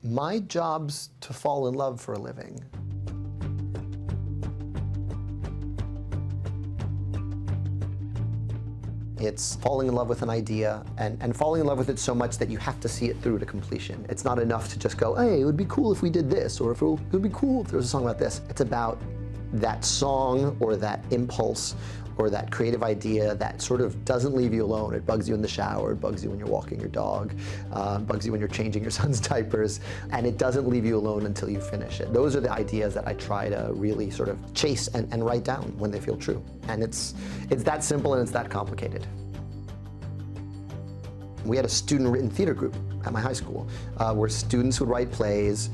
My job's to fall in love for a living. It's falling in love with an idea and falling in love with it so much that you have to see it through to completion. It's not enough to just go, hey, it would be cool if we did this, or it would be cool if there was a song about this. It's about that song or that impulse or that creative idea that sort of doesn't leave you alone. It bugs you in the shower, it bugs you when you're walking your dog, bugs you when you're changing your son's diapers, and it doesn't leave you alone until you finish it. Those are the ideas that I try to really sort of chase and write down when they feel true. And it's that simple and it's that complicated. We had a student-written theater group at my high school where students would write plays,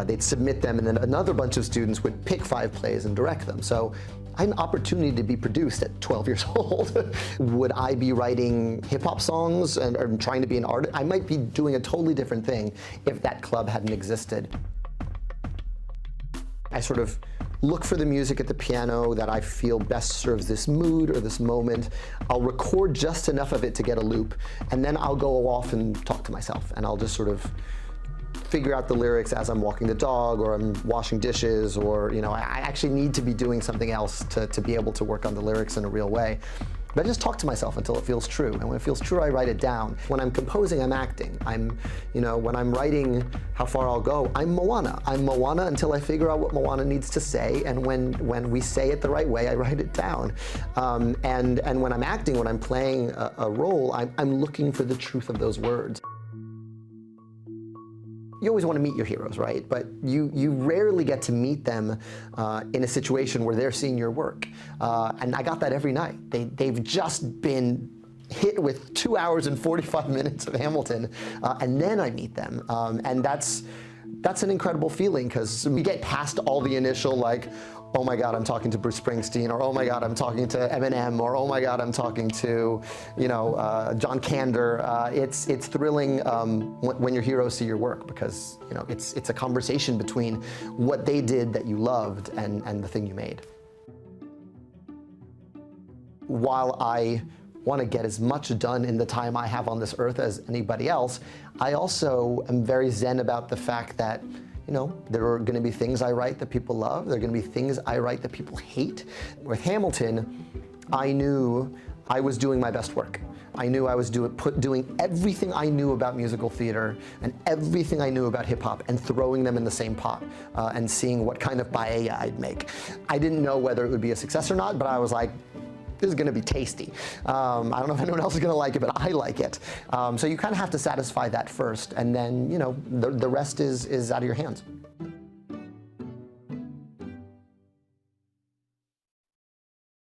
they'd submit them, and then another bunch of students would pick 5 plays and direct them. So I had an opportunity to be produced at 12 years old. Would I be writing hip-hop songs and trying to be an artist? I might be doing a totally different thing if that club hadn't existed. I sort of look for the music at the piano that I feel best serves this mood or this moment. I'll record just enough of it to get a loop, and then I'll go off and talk to myself, and I'll just sort of figure out the lyrics as I'm walking the dog or I'm washing dishes, or I actually need to be doing something else to be able to work on the lyrics in a real way. But I just talk to myself until it feels true, and when it feels true, I write it down. When I'm composing, I'm acting. When I'm writing How Far I'll Go, I'm Moana. I'm Moana until I figure out what Moana needs to say, and when we say it the right way, I write it down. And when I'm acting, when I'm playing a role, I'm looking for the truth of those words. You always want to meet your heroes, right? But you rarely get to meet them in a situation where they're seeing your work. And I got that every night. They've just been hit with 2 hours and 45 minutes of Hamilton, and then I meet them. And that's an incredible feeling, because we get past all the initial, like, oh my God, I'm talking to Bruce Springsteen, or oh my God, I'm talking to Eminem, or oh my God, I'm talking to, John Kander. It's thrilling when your heroes see your work, because it's a conversation between what they did that you loved and the thing you made. While I want to get as much done in the time I have on this earth as anybody else, I also am very zen about the fact that there are going to be things I write that people love. There are going to be things I write that people hate. With Hamilton, I knew I was doing my best work. I knew I was doing everything I knew about musical theater and everything I knew about hip-hop and throwing them in the same pot and seeing what kind of paella I'd make. I didn't know whether it would be a success or not, but I was like, this is going to be tasty. I don't know if anyone else is going to like it, but I like it. So you kind of have to satisfy that first, and then the rest is out of your hands.